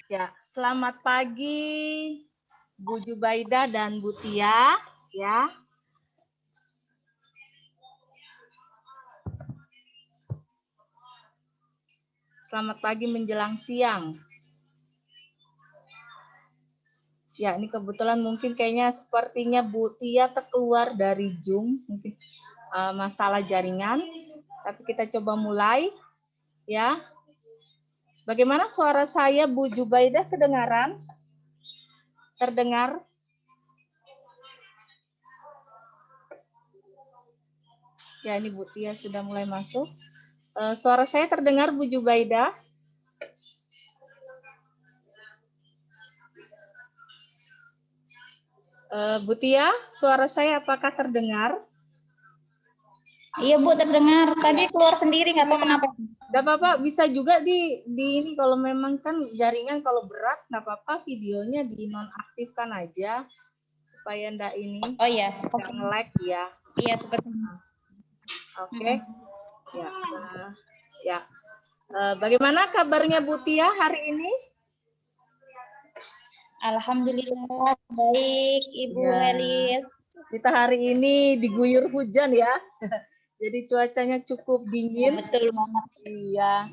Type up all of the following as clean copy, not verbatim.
Ya, selamat pagi Bu Jubaida dan Bu Tia, ya. Selamat pagi menjelang siang. Ya, ini kebetulan mungkin kayaknya sepertinya Bu Tia terkeluar dari Zoom, mungkin masalah jaringan. Tapi kita coba mulai, ya. Bagaimana suara saya Bu Jubaida kedengaran? Terdengar? Ya, ini Bu Tia sudah mulai masuk. Suara saya terdengar Bu Jubaida? Bu Tia, suara saya apakah terdengar? Iya Bu, terdengar. Tadi keluar sendiri, nggak tahu kenapa. Nggak apa-apa, bisa juga di ini kalau memang kan jaringan kalau berat nggak apa-apa, videonya dinonaktifkan aja supaya ndak ini. Oh iya. Nggak nge-lag ya. Iya sepertinya. Oke. Ya. Ya. Bagaimana kabarnya Bu Tia hari ini? Alhamdulillah baik Ibu Ya. Elis. Kita hari ini diguyur hujan ya. Jadi cuacanya cukup dingin. Betul banget. Iya.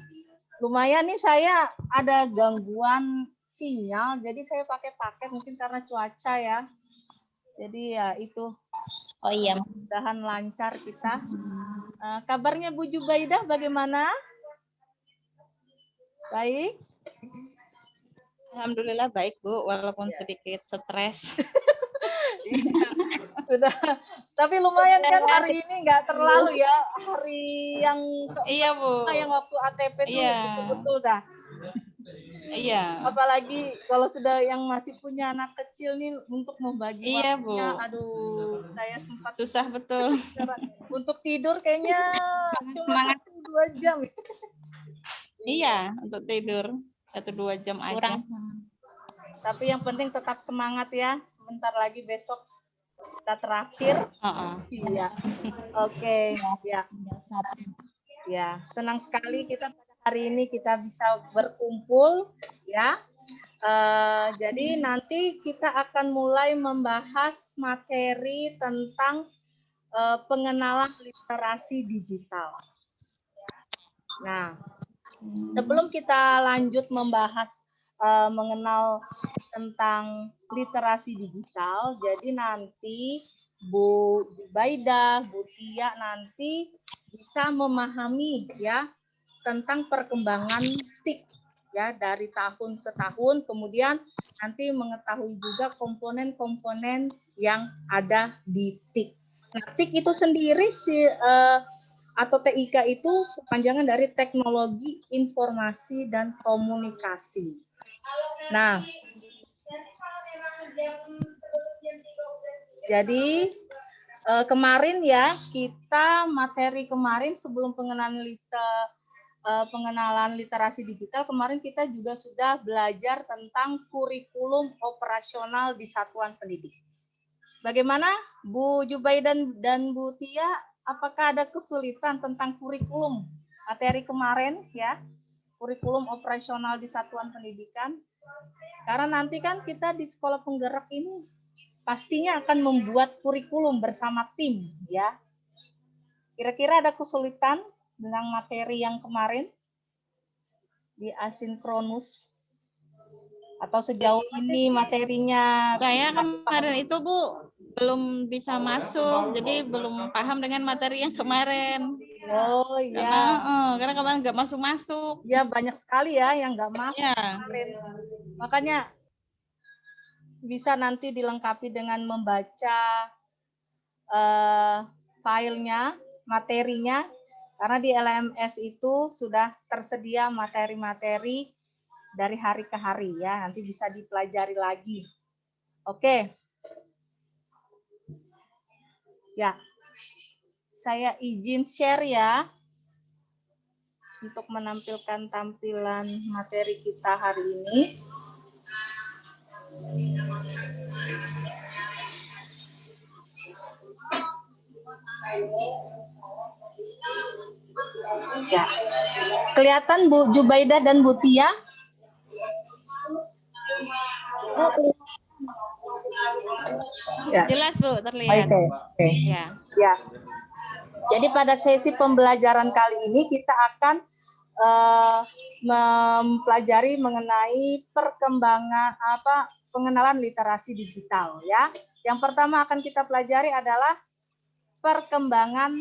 Lumayan nih saya ada gangguan sinyal, jadi saya pakai paket mungkin karena cuaca ya. Jadi ya itu. Oh iya. Mudah-mudahan lancar kita. Kabarnya Bu Jubaida bagaimana? Baik. Alhamdulillah baik Bu, walaupun sedikit stres. Sudah. Tapi lumayan kan hari ini nggak terlalu ya. Hari yang Iya Bu. yang waktu ATP itu betul-betul dah. Iya. Apalagi kalau sudah yang masih punya anak kecil nih untuk membagi waktunya, Bu. Aduh, saya sempat susah betul. Untuk tidur kayaknya cuma 1-2 jam. Iya, untuk tidur 1-2 jam aja. Tapi yang penting tetap semangat ya. Sebentar lagi besok kita terakhir. Iya. Oke. Ya. Ya, senang sekali kita pada hari ini kita bisa berkumpul ya. Jadi nanti kita akan mulai membahas materi tentang pengenalan literasi digital. Nah, sebelum kita lanjut membahas mengenal tentang literasi digital, jadi nanti Bu Jubaida, Bu Tia nanti bisa memahami ya tentang perkembangan TIK ya dari tahun ke tahun, kemudian nanti mengetahui juga komponen-komponen yang ada di TIK. Nah, TIK itu sendiri atau TIK itu kepanjangan dari Teknologi Informasi dan Komunikasi. Nah, jadi kemarin ya kita materi kemarin sebelum pengenalan literasi digital, kemarin kita juga sudah belajar tentang kurikulum operasional di satuan pendidik. Bagaimana Bu Jubaida dan Bu Tia, apakah ada kesulitan tentang kurikulum materi kemarin ya, kurikulum operasional di satuan pendidikan? Karena nanti kan kita di sekolah penggerak ini pastinya akan membuat kurikulum bersama tim ya. Kira-kira ada kesulitan dengan materi yang kemarin di asinkronus atau sejauh ini materinya? Saya kemarin itu Bu belum bisa masuk, jadi belum paham dengan materi yang kemarin. Oh iya. Karena kemarin nggak masuk-masuk. Ya banyak sekali ya yang nggak masuk kemarin. Makanya bisa nanti dilengkapi dengan membaca filenya, materinya, karena di LMS itu sudah tersedia materi-materi dari hari ke hari ya, nanti bisa dipelajari lagi. Oke. Ya, saya izin share ya untuk menampilkan tampilan materi kita hari ini. Ya. Kelihatan Bu Jubaida dan Bu Tia? Ya. Jelas Bu, terlihat. Oke. Ya. Ya. Jadi pada sesi pembelajaran kali ini kita akan mempelajari mengenai pengenalan literasi digital ya. Yang pertama akan kita pelajari adalah perkembangan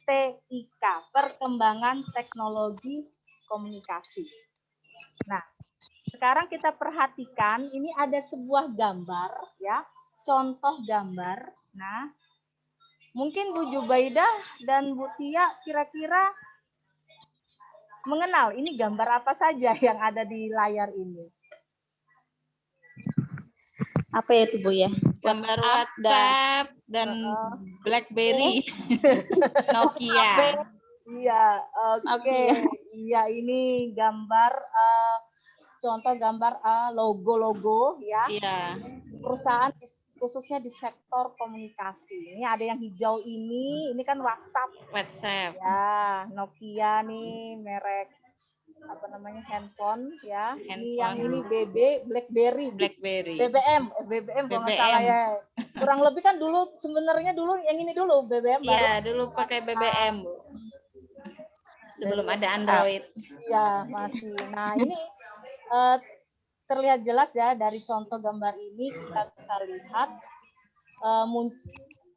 TIK, perkembangan teknologi komunikasi. Nah, sekarang kita perhatikan ini ada sebuah gambar ya, contoh gambar. Nah, mungkin Bu Jubaidah dan Bu Tia kira-kira mengenal ini gambar apa saja yang ada di layar ini. Apa itu Bu ya? Gambar WhatsApp dan BlackBerry, Nokia. Iya, oke. Iya, ini gambar contoh gambar logo-logo ya. Iya. Perusahaan khususnya di sektor komunikasi. Ini ada yang hijau ini kan WhatsApp. WhatsApp. Ya, Nokia nih merek apa namanya handphone ya. Ini yang ini BlackBerry. BBM kalau nggak salah ya. Kurang lebih kan dulu sebenarnya dulu yang ini dulu BBM baru. Iya, dulu pakai BBM, Bu. Sebelum ada Android. Iya, masih. Nah, ini terlihat jelas ya dari contoh gambar ini kita bisa lihat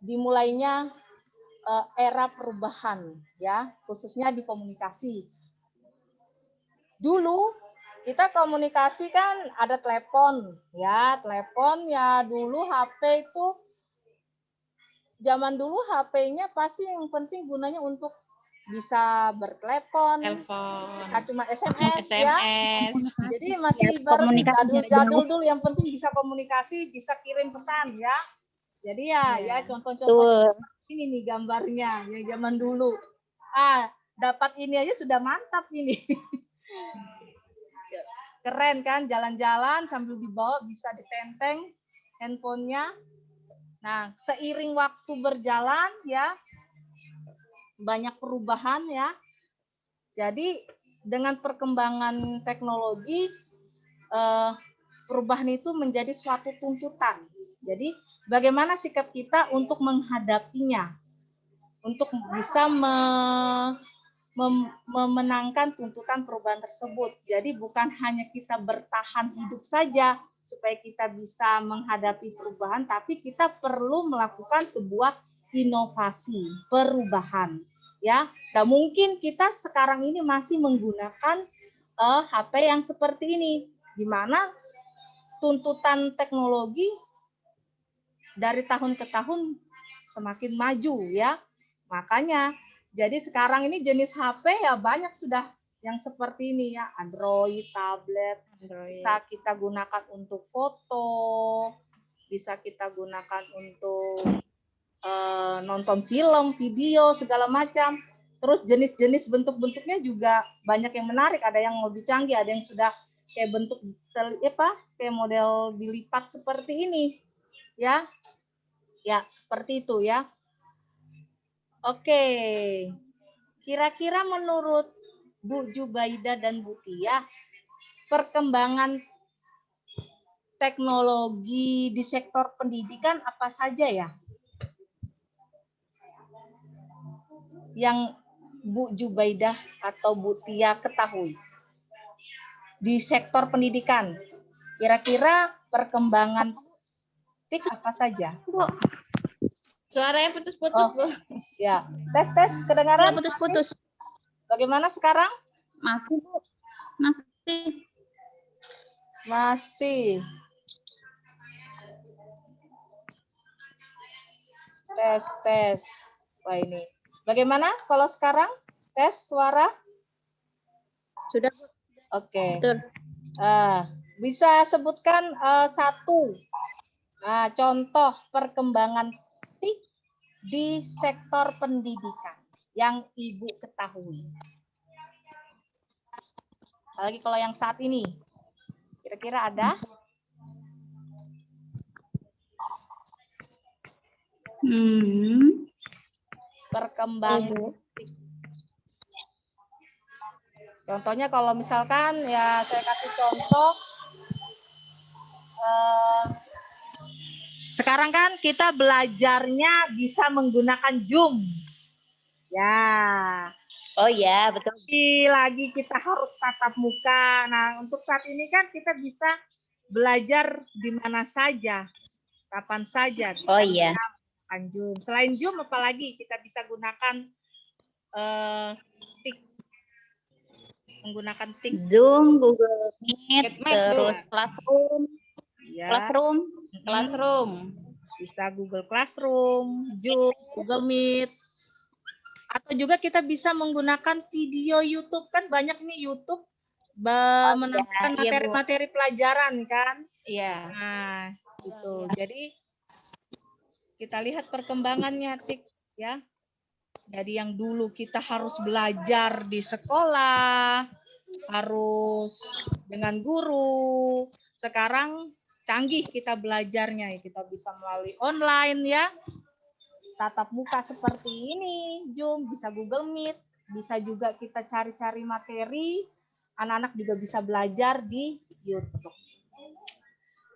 dimulainya era perubahan ya, khususnya di komunikasi. Dulu kita komunikasi kan ada telepon ya dulu HP itu zaman dulu HP-nya pasti yang penting gunanya untuk bisa bertelepon, bisa cuma SMS. Ya. Jadi masih baru jadul dulu yang penting bisa komunikasi, bisa kirim pesan ya. Jadi ya contoh-contoh ini nih gambarnya yang zaman dulu. Dapat ini aja sudah mantap ini. Keren kan, jalan-jalan sambil dibawa bisa ditenteng handphonenya. Nah, seiring waktu berjalan ya banyak perubahan ya. Jadi dengan perkembangan teknologi perubahan itu menjadi suatu tuntutan. Jadi bagaimana sikap kita untuk menghadapinya, untuk bisa memenangkan tuntutan perubahan tersebut. Jadi bukan hanya kita bertahan hidup saja supaya kita bisa menghadapi perubahan, tapi kita perlu melakukan sebuah inovasi, perubahan. Ya, dan mungkin kita sekarang ini masih menggunakan HP yang seperti ini, di mana tuntutan teknologi dari tahun ke tahun semakin maju ya. Makanya jadi sekarang ini jenis HP ya banyak sudah yang seperti ini ya, Android, tablet, bisa kita gunakan untuk foto, bisa kita gunakan untuk nonton film, video, segala macam. Terus jenis-jenis bentuk-bentuknya juga banyak yang menarik, ada yang lebih canggih, ada yang sudah kayak bentuk kayak model dilipat seperti ini. Ya. Ya, seperti itu ya. Oke. Kira-kira menurut Bu Jubaidah dan Bu Tia, perkembangan teknologi di sektor pendidikan apa saja ya? Yang Bu Jubaidah atau Bu Tia ketahui di sektor pendidikan. Kira-kira perkembangan TIK apa saja? Bu, suaranya putus-putus, Bu. Ya, tes kedengaran? Putus-putus. Bagaimana sekarang? Masih, Bu. Masih. Tes. Wah ini. Bagaimana kalau sekarang? Tes suara? Sudah, Bu. Oke. Betul. Bisa sebutkan satu contoh perkembangan TIK di sektor pendidikan yang Ibu ketahui. Apalagi kalau yang saat ini. Kira-kira ada? Perkembangan TIK. Contohnya kalau misalkan ya saya kasih contoh sekarang kan kita belajarnya bisa menggunakan Zoom. Ya. Oh ya, betul. Lagi kita harus tatap muka. Nah, untuk saat ini kan kita bisa belajar di mana saja, kapan saja. Bisa Oh iya. menggunakan Zoom. Selain Zoom, apalagi kita bisa gunakan TIK. Menggunakan TIK. Zoom, Google Meet, Meet, terus Classroom. Ya. Classroom. Bisa Google Classroom, Zoom, Google Meet. Atau juga kita bisa menggunakan video YouTube, kan banyak nih YouTube menampilkan materi-materi pelajaran kan. Iya. Nah, itu. Jadi kita lihat perkembangannya, Tik, ya. Jadi yang dulu kita harus belajar di sekolah, harus dengan guru. Sekarang canggih kita belajarnya, kita bisa melalui online ya. Tatap muka seperti ini, Zoom, bisa Google Meet, bisa juga kita cari-cari materi, anak-anak juga bisa belajar di YouTube.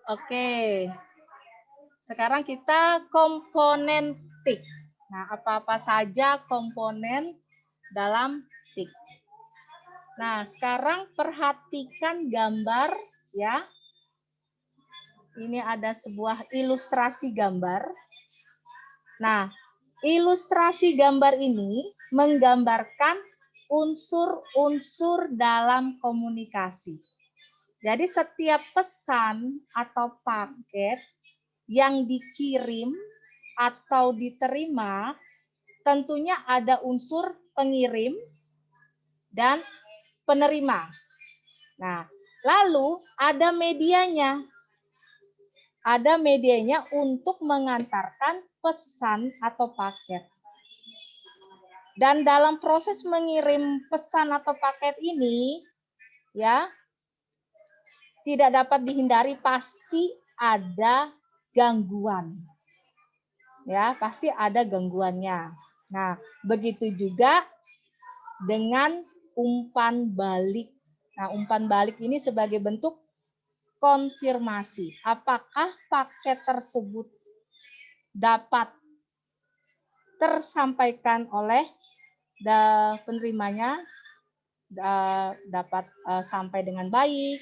Oke, sekarang kita komponen TIK. Nah, apa-apa saja komponen dalam TIK. Nah, sekarang perhatikan gambar ya. Ini ada sebuah ilustrasi gambar. Nah, ilustrasi gambar ini menggambarkan unsur-unsur dalam komunikasi. Jadi setiap pesan atau paket yang dikirim atau diterima tentunya ada unsur pengirim dan penerima. Nah, lalu ada medianya. Ada medianya untuk mengantarkan pesan atau paket. Dan dalam proses mengirim pesan atau paket ini, ya, tidak dapat dihindari, pasti ada gangguan. Ya, pasti ada gangguannya. Nah, begitu juga dengan umpan balik. Nah, umpan balik ini sebagai bentuk konfirmasi. Apakah paket tersebut dapat tersampaikan oleh penerimanya, dapat sampai dengan baik,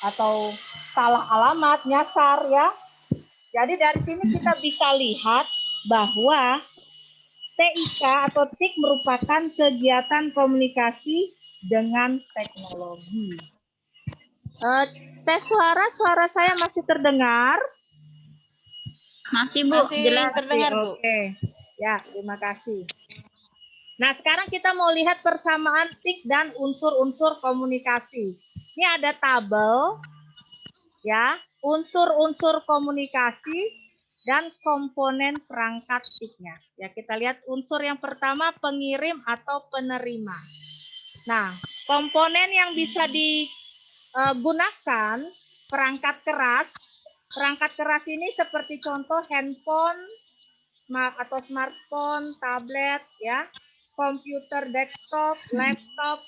atau salah alamat, nyasar ya. Jadi dari sini kita bisa lihat bahwa TIK atau TIK merupakan kegiatan komunikasi dengan teknologi. Tes suara saya masih terdengar? Masih, Bu. Masih Jelas. terdengar, Bu. Oke. Ya, terima kasih. Nah, sekarang kita mau lihat persamaan TIK dan unsur-unsur komunikasi. Ini ada tabel, ya, unsur-unsur komunikasi dan komponen perangkat TIK-nya. Ya, kita lihat unsur yang pertama, pengirim atau penerima. Nah, komponen yang bisa digunakan perangkat keras. Perangkat keras ini seperti contoh handphone, atau smartphone, tablet, ya, komputer desktop, laptop,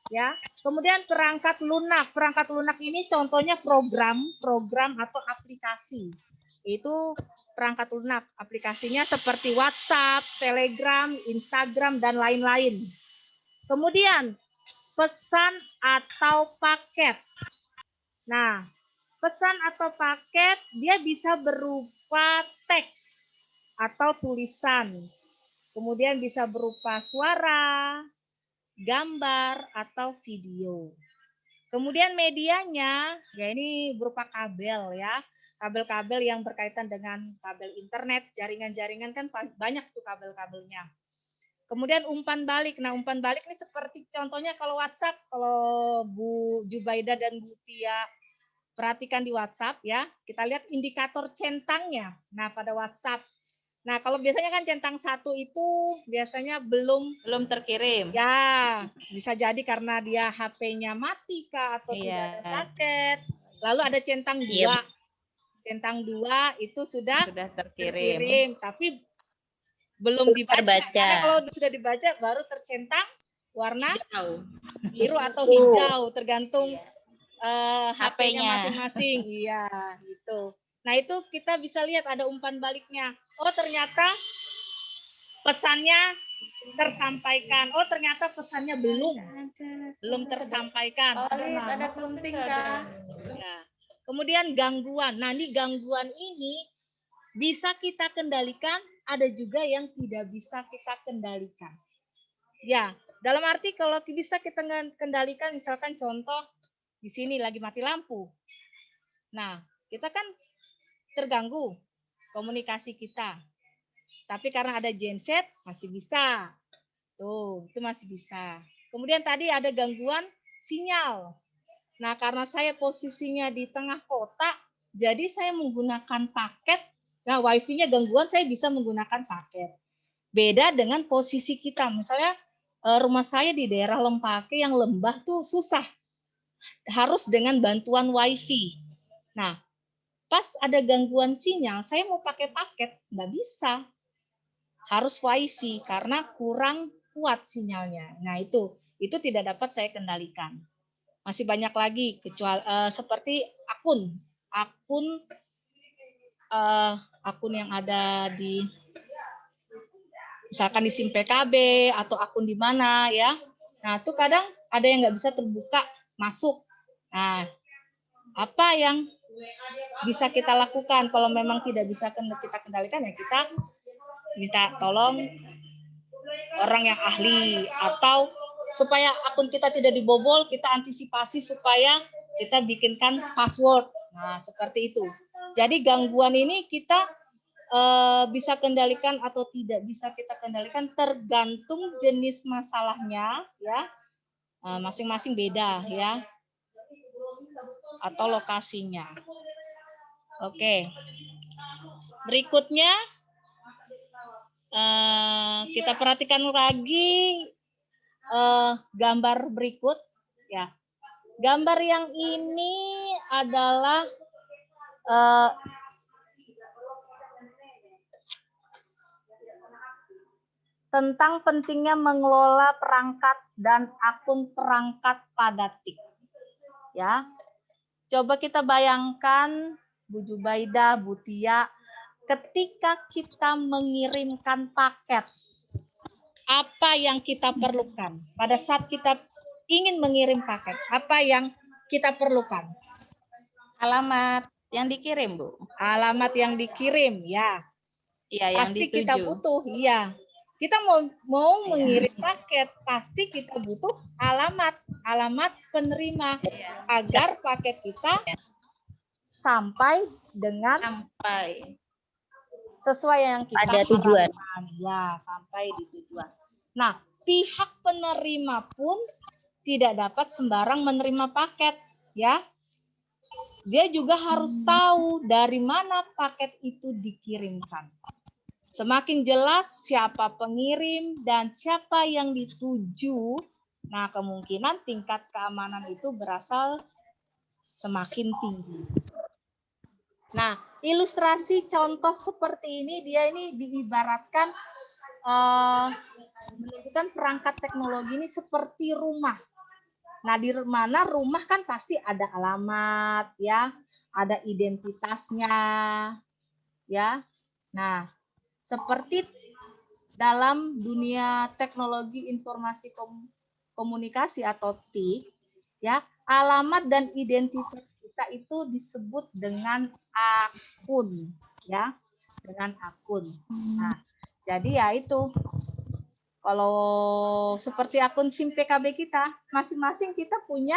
ya. Kemudian perangkat lunak. Perangkat lunak ini contohnya program atau aplikasi. Itu perangkat lunak. Aplikasinya seperti WhatsApp, Telegram, Instagram, dan lain-lain. Kemudian pesan atau paket. Nah, pesan atau paket dia bisa berupa teks atau tulisan. Kemudian bisa berupa suara, gambar, atau video. Kemudian medianya, ya ini berupa kabel ya. Kabel-kabel yang berkaitan dengan kabel internet, jaringan-jaringan kan banyak tuh kabel-kabelnya. Kemudian umpan balik. Nah, umpan balik ini seperti contohnya kalau WhatsApp, kalau Bu Jubaida dan Bu Tia perhatikan di WhatsApp ya, kita lihat indikator centangnya. Nah, pada WhatsApp. Nah, kalau biasanya kan centang 1 itu biasanya belum terkirim. Ya, bisa jadi karena dia HP-nya mati kah atau tidak ada paket. Lalu ada centang 2. Iya. Centang 2 itu sudah terkirim. Tapi belum dibaca. Terbaca. Karena kalau sudah dibaca baru tercentang warna Hijau. biru atau hijau, tergantung HP-nya HP-nya. masing-masing. Iya, gitu. Nah, itu kita bisa lihat ada umpan baliknya. Oh, ternyata pesannya tersampaikan. Oh, ternyata pesannya belum tersampaikan. Ada kelunting Kak. Ya. Kemudian gangguan. Nah, ini gangguan ini bisa kita kendalikan, ada juga yang tidak bisa kita kendalikan. Ya, dalam arti kalau bisa kita kendalikan, misalkan contoh di sini lagi mati lampu. Nah, kita kan terganggu komunikasi kita. Tapi karena ada genset masih bisa. Tuh, itu masih bisa. Kemudian tadi ada gangguan sinyal. Nah, karena saya posisinya di tengah kota, jadi saya menggunakan paket. Nah, wifi-nya gangguan, saya bisa menggunakan paket. Beda dengan posisi kita. Misalnya rumah saya di daerah Lempake yang lembah tuh susah. Harus dengan bantuan wifi. Nah, pas ada gangguan sinyal, saya mau pakai paket, nggak bisa. Harus wifi karena kurang kuat sinyalnya. Nah, itu tidak dapat saya kendalikan. Masih banyak lagi kecuali seperti akun yang ada di misalkan di SIM PKB atau akun di mana ya. Nah, itu kadang ada yang nggak bisa terbuka masuk. Nah, apa yang bisa kita lakukan kalau memang tidak bisa kita kendalikan, ya kita minta tolong orang yang ahli, atau supaya akun kita tidak dibobol, kita antisipasi supaya kita bikinkan password. Nah, seperti itu. Jadi gangguan ini kita bisa kendalikan atau tidak bisa kita kendalikan tergantung jenis masalahnya ya. Masing-masing beda ya. Atau lokasinya. Oke. Berikutnya kita perhatikan lagi gambar berikut ya. Gambar yang ini adalah tentang pentingnya mengelola perangkat dan akun perangkat pada TIK. Ya. Coba kita bayangkan Bu Jubaidah, Bu Tia, ketika kita mengirimkan paket, apa yang kita perlukan? Pada saat kita ingin mengirim paket, apa yang kita perlukan? Alamat yang dikirim, Bu. Alamat yang dikirim, ya. Iya, yang pasti dituju. Kita butuh, iya. Kita mau mengirim paket, pasti kita butuh alamat penerima agar paket kita sampai dengan sesuai yang kita Pada tujuan. harapkan. Ya, sampai di tujuan. Nah, pihak penerima pun tidak dapat sembarang menerima paket, ya. Dia juga harus tahu dari mana paket itu dikirimkan. Semakin jelas siapa pengirim dan siapa yang dituju, nah kemungkinan tingkat keamanan itu berasal semakin tinggi. Nah, ilustrasi contoh seperti ini, dia ini diibaratkan menunjukkan perangkat teknologi ini seperti rumah. Nah, di mana rumah kan pasti ada alamat, ya, ada identitasnya, ya. Nah, seperti dalam dunia teknologi informasi komunikasi atau TIK, ya, alamat dan identitas kita itu disebut dengan akun, ya, dengan akun. Nah, jadi ya itu, kalau seperti akun SIM PKB kita, masing-masing kita punya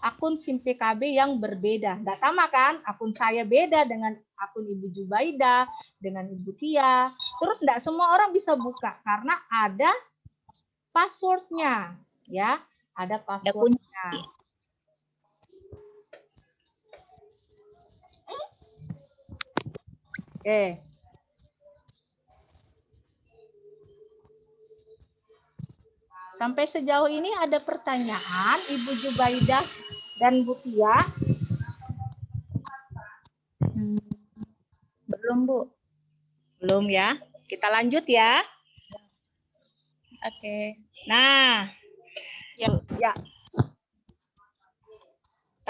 akun SIM PKB yang berbeda. Nggak sama kan? Akun saya beda dengan akun Ibu Jubaidah, dengan Ibu Tia. Terus nggak semua orang bisa buka karena ada passwordnya, ya, ada passwordnya. Oke. Sampai sejauh ini ada pertanyaan Ibu Jubaidah dan Bu Tia? Belum, Bu. Belum ya. Kita lanjut ya. Oke. Nah, ya.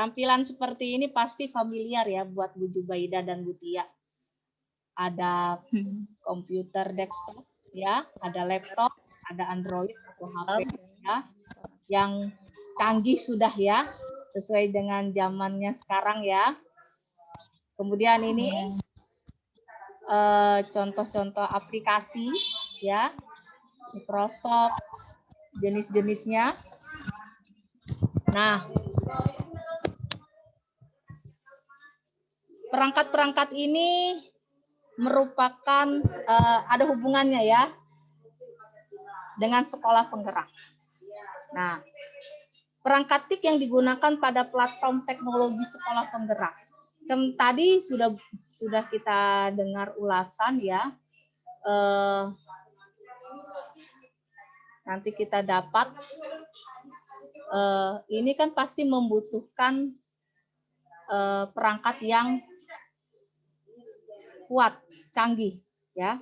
tampilan seperti ini pasti familiar ya buat Bu Jubaida dan Bu Tia. Ada komputer desktop ya, ada laptop, ada Android atau HP ya, yang canggih sudah ya, sesuai dengan zamannya sekarang ya. Kemudian ini contoh-contoh aplikasi ya, Microsoft, jenis-jenisnya. Nah, perangkat-perangkat ini merupakan ada hubungannya ya dengan sekolah penggerak. Nah, perangkat TIK yang digunakan pada platform teknologi sekolah penggerak. Tadi sudah kita dengar ulasan ya. Nanti kita dapat ini kan pasti membutuhkan perangkat yang kuat, canggih ya.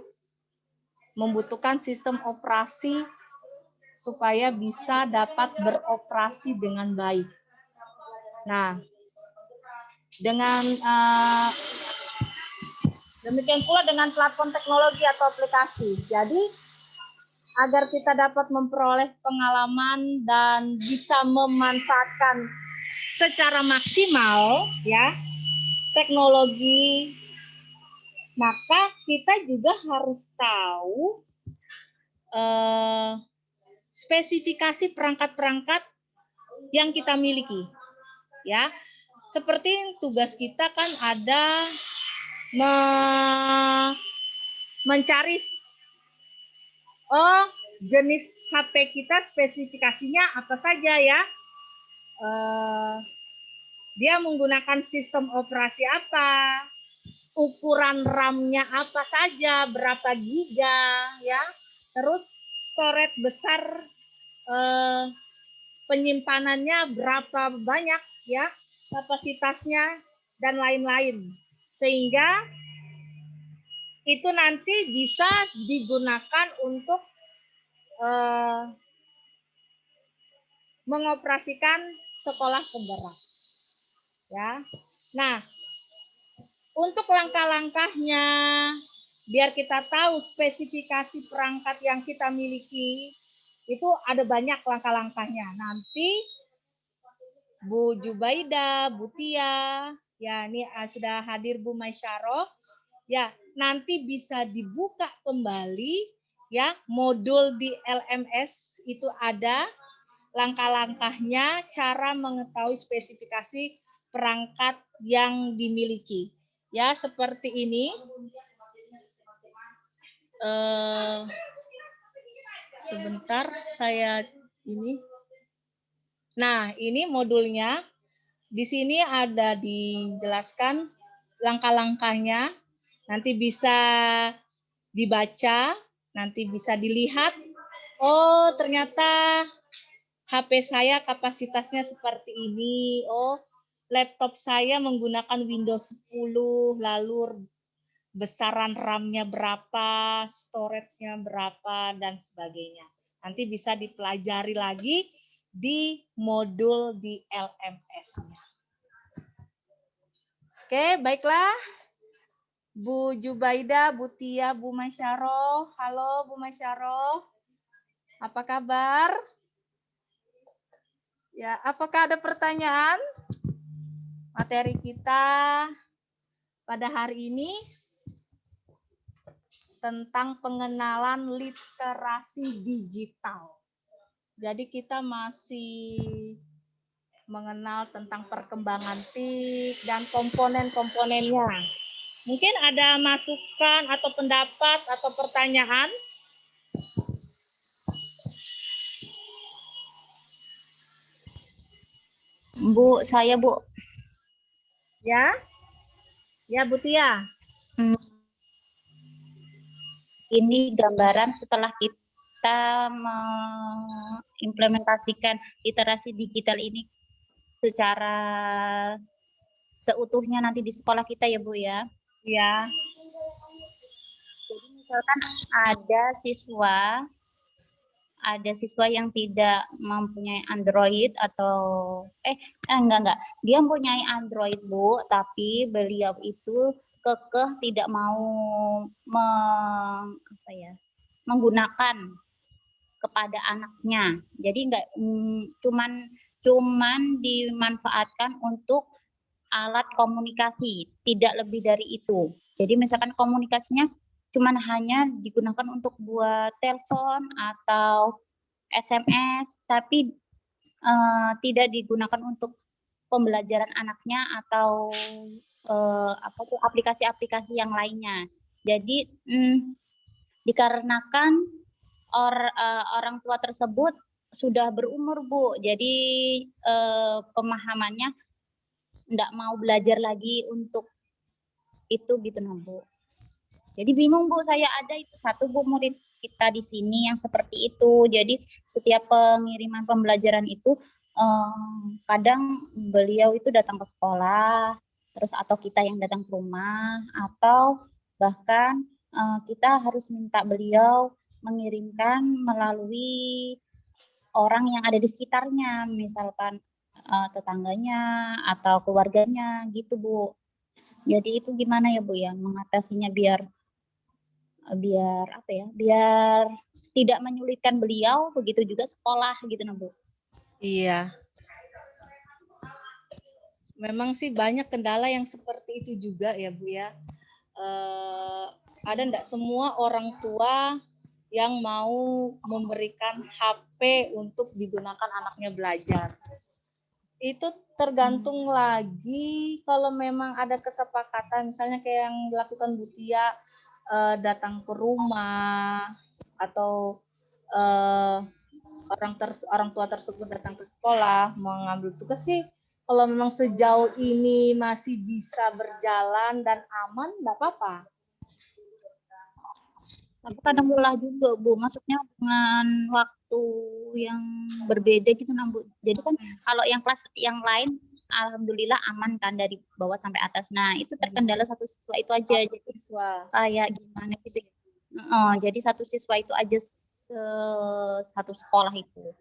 Membutuhkan sistem operasi supaya bisa dapat beroperasi dengan baik. Nah, dengan demikian pula dengan platform teknologi atau aplikasi. Jadi, agar kita dapat memperoleh pengalaman dan bisa memanfaatkan secara maksimal ya teknologi, maka kita juga harus tahu spesifikasi perangkat-perangkat yang kita miliki ya. Seperti tugas kita kan ada mencari jenis HP kita spesifikasinya apa saja ya. Dia menggunakan sistem operasi apa, ukuran RAM-nya apa saja, berapa giga ya. Terus storage besar, penyimpanannya berapa banyak ya, kapasitasnya dan lain-lain. Sehingga itu nanti bisa digunakan untuk mengoperasikan sekolah penggerak. Ya. Nah, untuk langkah-langkahnya, biar kita tahu spesifikasi perangkat yang kita miliki, itu ada banyak langkah-langkahnya. Nanti Bu Jubaida, Bu Tia, ya ini sudah hadir Bu Maisyaro, ya nanti bisa dibuka kembali ya modul di LMS itu ada langkah-langkahnya, cara mengetahui spesifikasi perangkat yang dimiliki. Ya, seperti ini. Sebentar, saya ini. Nah, ini modulnya. Di sini ada dijelaskan langkah-langkahnya. Nanti bisa dibaca, nanti bisa dilihat. Oh, ternyata HP saya kapasitasnya seperti ini. Oh, laptop saya menggunakan Windows 10, lalu besaran RAM-nya berapa, storage-nya berapa, dan sebagainya. Nanti bisa dipelajari lagi di modul di LMS-nya. Oke, baiklah. Bu Jubaida, Bu Tia, Bu Maisyaro. Halo Bu Maisyaro. Apa kabar? Ya, apakah ada pertanyaan? Materi kita pada hari ini tentang pengenalan literasi digital. Jadi kita masih mengenal tentang perkembangan TIK dan komponen-komponennya. Mungkin ada masukan atau pendapat atau pertanyaan? Bu, saya Bu. Ya? Ya, Bu Tia. Ini gambaran setelah kita mengimplementasikan literasi digital ini secara seutuhnya nanti di sekolah kita ya Bu ya. Ya. Jadi misalkan ada siswa ada siswa yang tidak mempunyai Android atau enggak. Dia mempunyai Android, Bu, tapi beliau itu kekeh tidak mau menggunakan kepada anaknya. Jadi enggak cuman dimanfaatkan untuk alat komunikasi, tidak lebih dari itu. Jadi misalkan komunikasinya cuman hanya digunakan untuk buat telepon atau SMS, tapi tidak digunakan untuk pembelajaran anaknya atau aplikasi-aplikasi yang lainnya. Jadi dikarenakan orang tua tersebut sudah berumur, Bu. Jadi pemahamannya enggak mau belajar lagi untuk itu gitu, nah, Bu. Jadi bingung, Bu, saya ada itu satu, Bu, murid kita di sini yang seperti itu. Jadi setiap pengiriman pembelajaran itu kadang beliau itu datang ke sekolah, terus atau kita yang datang ke rumah, atau bahkan kita harus minta beliau mengirimkan melalui orang yang ada di sekitarnya, misalkan tetangganya atau keluarganya gitu, Bu. Jadi itu gimana ya, Bu, ya, mengatasinya biar tidak menyulitkan beliau, begitu juga sekolah gitu, nah, Bu. Iya. Memang sih banyak kendala yang seperti itu juga ya, Bu, ya. Ada enggak semua orang tua yang mau memberikan HP untuk digunakan anaknya belajar. Itu tergantung lagi kalau memang ada kesepakatan, misalnya kayak yang dilakukan Bu Tia, datang ke rumah atau orang tua tersebut datang ke sekolah mengambil tugas sih. Kalau memang sejauh ini masih bisa berjalan dan aman, enggak apa-apa. Tapi kadang lelah juga, Bu. Maksudnya dengan waktu yang berbeda gitu, nah, Bu. Jadi kan kalau yang kelas yang lain alhamdulillah aman kan dari bawah sampai atas. Nah, itu terkendala satu siswa itu aja. Jadi kayak gimana gitu. Jadi satu siswa itu aja satu sekolah itu.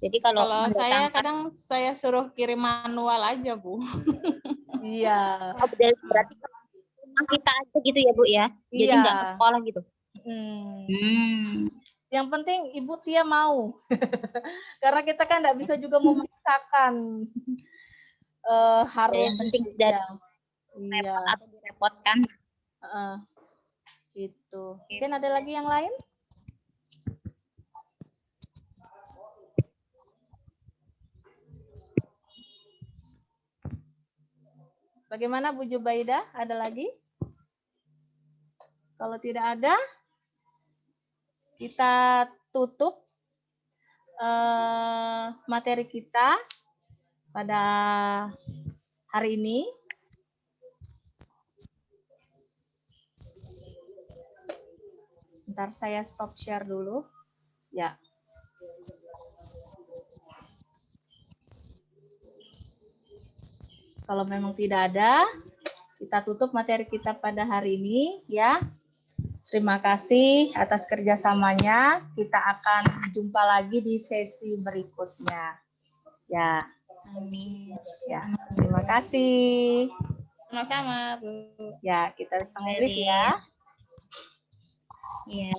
Jadi kalau saya kadang saya suruh kirim manual aja, Bu. Iya. Berarti kita aja gitu ya, Bu, ya. Jadi nggak ke sekolah gitu. Yang penting Ibu Tia mau. Karena kita kan nggak bisa juga memaksakan. Harus yang penting dari repot atau direpotkan. Itu. Mungkin ada lagi yang lain? Bagaimana Bu Jubaida? Ada lagi? Kalau tidak ada, kita tutup materi kita pada hari ini. Bentar, saya stop share dulu. Ya. Kalau memang tidak ada, kita tutup materi kita pada hari ini, ya. Terima kasih atas kerjasamanya. Kita akan jumpa lagi di sesi berikutnya. Ya. Amin. Ya, terima kasih. Sama-sama, Bu. Ya, kita sambut ya. Iya.